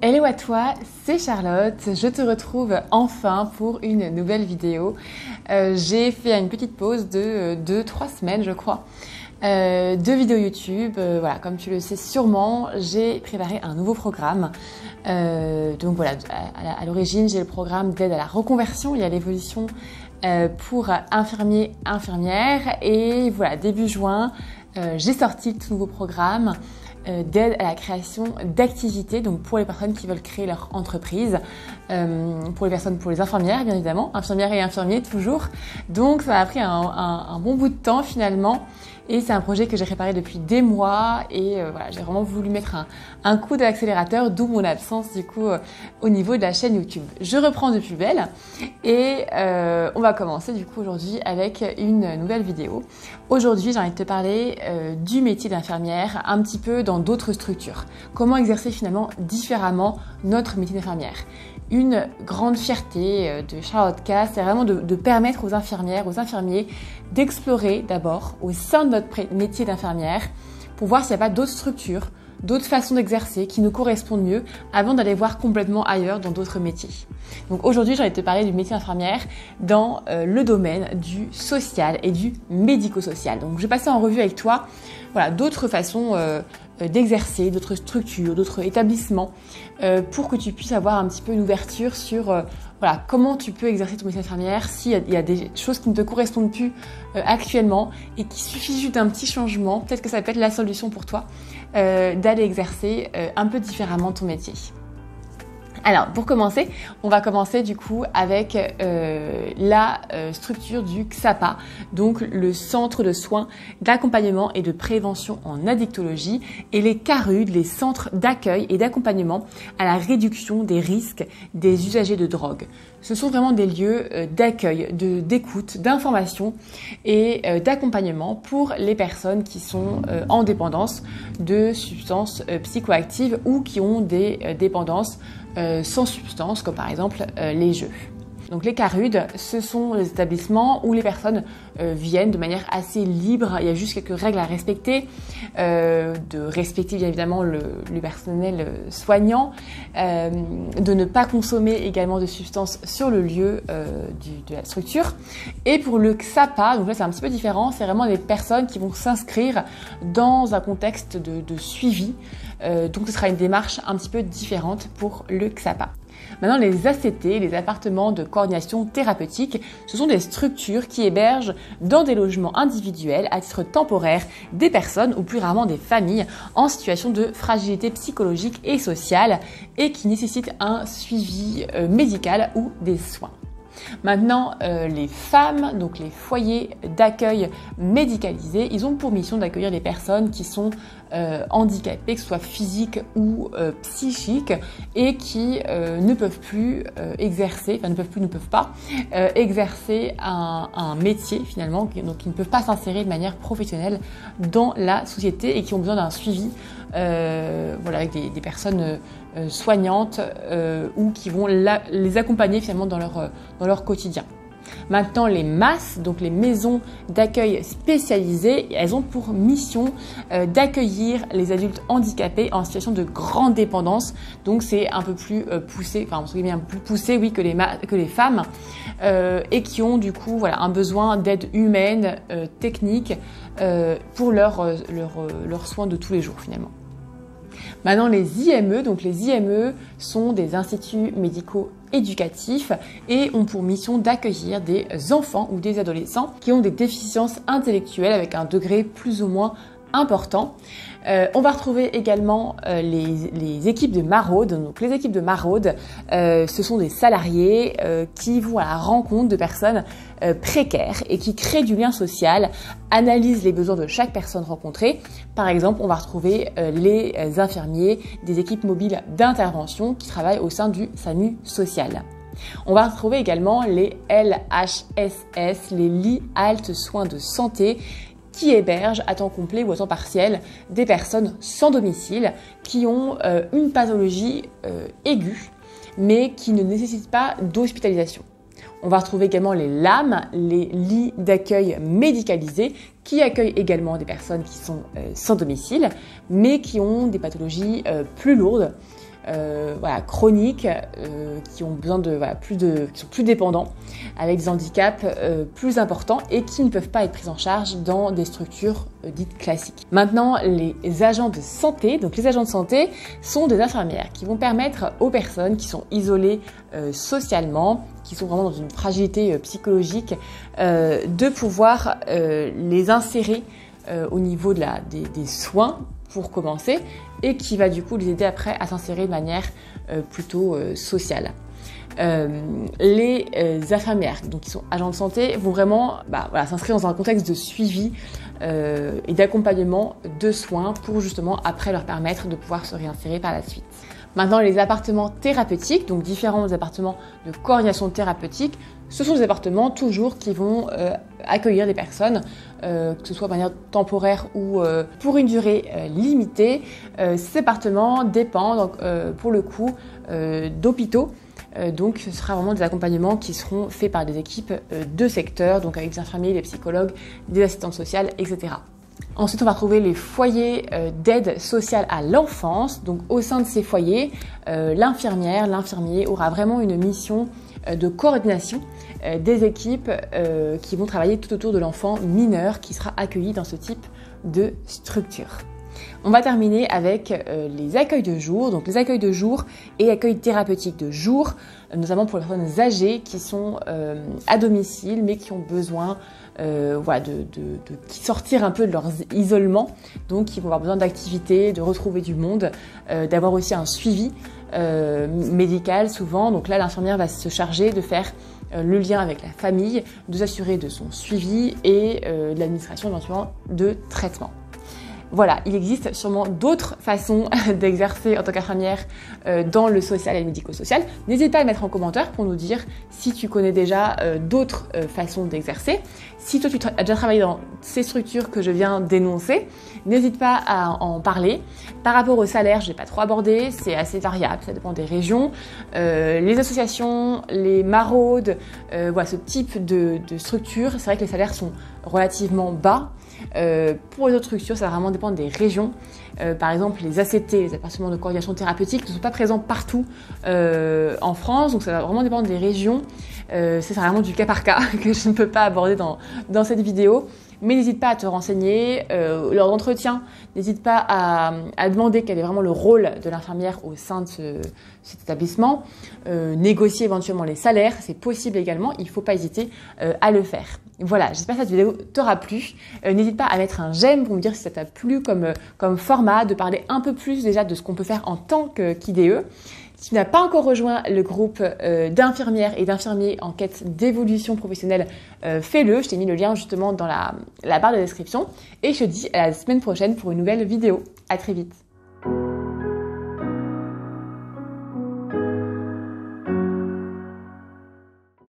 Hello à toi, c'est Charlotte, je te retrouve enfin pour une nouvelle vidéo. J'ai fait une petite pause de 2-3 semaines je crois, de vidéos YouTube. Voilà, comme tu le sais sûrement, j'ai préparé un nouveau programme. Donc voilà, à l'origine j'ai le programme d'aide à la reconversion et à l'évolution pour infirmiers, infirmières. Et voilà, début juin, j'ai sorti le tout nouveau programme d'aide à la création d'activités, donc pour les personnes qui veulent créer leur entreprise, pour les infirmières bien évidemment, infirmières et infirmiers toujours. Donc ça a pris un bon bout de temps finalement, et c'est un projet que j'ai préparé depuis des mois, et voilà, j'ai vraiment voulu mettre un coup d'accélérateur, d'où mon absence du coup au niveau de la chaîne YouTube. Je reprends de plus belle, et on va commencer du coup aujourd'hui avec une nouvelle vidéo. Aujourd'hui, j'ai envie de te parler du métier d'infirmière, un petit peu dans d'autres structures. Comment exercer finalement différemment notre métier d'infirmière. Une grande fierté de Charlotte K, c'est vraiment de permettre aux infirmières, aux infirmiers d'explorer d'abord au sein de notre métier d'infirmière pour voir s'il n'y a pas d'autres structures, d'autres façons d'exercer qui nous correspondent mieux avant d'aller voir complètement ailleurs dans d'autres métiers. Donc aujourd'hui, j'ai envie de te parler du métier d'infirmière dans le domaine du social et du médico-social. Donc je vais passer en revue avec toi voilà, d'autres façons d'exercer, d'autres structures, d'autres établissements pour que tu puisses avoir un petit peu une ouverture sur voilà, comment tu peux exercer ton métier d'infirmière s'il y a des choses qui ne te correspondent plus actuellement et qu'il suffit juste d'un petit changement. Peut-être que ça peut être la solution pour toi d'aller exercer un peu différemment ton métier. Alors, pour commencer, on va commencer du coup avec la structure du XAPA, donc le Centre de soins d'accompagnement et de prévention en addictologie, et les CARUD, les centres d'accueil et d'accompagnement à la réduction des risques des usagers de drogue. Ce sont vraiment des lieux d'accueil, d'écoute, d'information et d'accompagnement pour les personnes qui sont en dépendance de substances psychoactives ou qui ont des dépendances sans substance, comme par exemple les jeux. Donc les CARUD, ce sont les établissements où les personnes viennent de manière assez libre. Il y a juste quelques règles à respecter, de respecter bien évidemment le personnel soignant, de ne pas consommer également de substances sur le lieu de la structure. Et pour le XAPA, donc là c'est un petit peu différent, c'est vraiment des personnes qui vont s'inscrire dans un contexte de suivi. Donc ce sera une démarche un petit peu différente pour le XAPA. Maintenant, les ACT, les appartements de coordination thérapeutique, ce sont des structures qui hébergent dans des logements individuels à titre temporaire des personnes ou plus rarement des familles en situation de fragilité psychologique et sociale et qui nécessitent un suivi médical ou des soins. Maintenant, les femmes, donc les foyers d'accueil médicalisés, ils ont pour mission d'accueillir les personnes qui sont handicapées, que ce soit physiques ou psychiques, et qui ne peuvent plus exercer, enfin ne peuvent pas exercer un métier finalement, donc qui ne peuvent pas s'insérer de manière professionnelle dans la société et qui ont besoin d'un suivi voilà, avec des personnes soignantes ou qui vont les accompagner finalement dans leur quotidien. Maintenant, les MAS, donc les maisons d'accueil spécialisées, elles ont pour mission d'accueillir les adultes handicapés en situation de grande dépendance. Donc c'est un peu plus poussé, enfin entre guillemets un peu plus poussé, oui, que les femmes, et qui ont du coup voilà un besoin d'aide humaine, technique pour leurs soins de tous les jours finalement. Maintenant, les IME, donc les IME sont des instituts médico-éducatifs et ont pour mission d'accueillir des enfants ou des adolescents qui ont des déficiences intellectuelles avec un degré plus ou moins important. On va retrouver également les équipes de maraude. Donc les équipes de maraude, ce sont des salariés qui vont à la rencontre de personnes précaires et qui créent du lien social, analysent les besoins de chaque personne rencontrée. Par exemple, on va retrouver les infirmiers des équipes mobiles d'intervention qui travaillent au sein du SAMU social. On va retrouver également les LHSS, les lits haltes soins de santé, qui hébergent à temps complet ou à temps partiel des personnes sans domicile qui ont une pathologie aiguë mais qui ne nécessitent pas d'hospitalisation. On va retrouver également les LAM, les lits d'accueil médicalisés, qui accueillent également des personnes qui sont sans domicile mais qui ont des pathologies plus lourdes chroniques, qui ont besoin de, qui sont plus dépendants, avec des handicaps plus importants et qui ne peuvent pas être pris en charge dans des structures dites classiques. Maintenant, les agents de santé. Donc les agents de santé sont des infirmières qui vont permettre aux personnes qui sont isolées socialement, qui sont vraiment dans une fragilité psychologique, de pouvoir les insérer au niveau des soins pour commencer, et qui va du coup les aider après à s'insérer de manière plutôt sociale. Les infirmières, donc qui sont agents de santé, vont vraiment s'inscrire dans un contexte de suivi et d'accompagnement de soins pour justement après leur permettre de pouvoir se réinsérer par la suite. Maintenant, les appartements thérapeutiques, donc différents appartements de coordination thérapeutique, ce sont des appartements toujours qui vont accueillir des personnes, que ce soit de manière temporaire ou pour une durée limitée. Ces appartements dépendent pour le coup d'hôpitaux. Donc ce sera vraiment des accompagnements qui seront faits par des équipes de secteur, donc avec des infirmiers, des psychologues, des assistantes sociales, etc. Ensuite, on va trouver les foyers d'aide sociale à l'enfance. Donc au sein de ces foyers, l'infirmière, l'infirmier aura vraiment une mission de coordination des équipes qui vont travailler tout autour de l'enfant mineur qui sera accueilli dans ce type de structure. On va terminer avec les accueils de jour, donc les accueils de jour et accueils thérapeutiques de jour, notamment pour les personnes âgées qui sont à domicile mais qui ont besoin de sortir un peu de leur isolement, donc qui vont avoir besoin d'activités, de retrouver du monde, d'avoir aussi un suivi médical souvent. Donc là, l'infirmière va se charger de faire le lien avec la famille, de s'assurer de son suivi et de l'administration éventuellement de traitement. Voilà, il existe sûrement d'autres façons d'exercer en tant qu'infirmière dans le social et le médico-social. N'hésite pas à le mettre en commentaire pour nous dire si tu connais déjà d'autres façons d'exercer. Si toi, tu as déjà travaillé dans ces structures que je viens d'énoncer, n'hésite pas à en parler. Par rapport au salaire, je n'ai pas trop abordé, c'est assez variable, ça dépend des régions. Les associations, les maraudes, ce type de structure, c'est vrai que les salaires sont relativement bas. Pour les autres structures, ça va vraiment dépendre des régions. Par exemple, les ACT, les appartements de coordination thérapeutique, ne sont pas présents partout en France, donc ça va vraiment dépendre des régions. C'est vraiment du cas par cas que je ne peux pas aborder dans cette vidéo. Mais n'hésite pas à te renseigner lors d'entretien. N'hésite pas à demander quel est vraiment le rôle de l'infirmière au sein de cet établissement. Négocier éventuellement les salaires, c'est possible également. Il ne faut pas hésiter à le faire. Voilà, j'espère que cette vidéo t'aura plu. N'hésite pas à mettre un j'aime pour me dire si ça t'a plu comme format, de parler un peu plus déjà de ce qu'on peut faire en tant qu'IDE. Si tu n'as pas encore rejoint le groupe d'infirmières et d'infirmiers en quête d'évolution professionnelle, fais-le. Je t'ai mis le lien justement dans la barre de description. Et je te dis à la semaine prochaine pour une nouvelle vidéo. À très vite.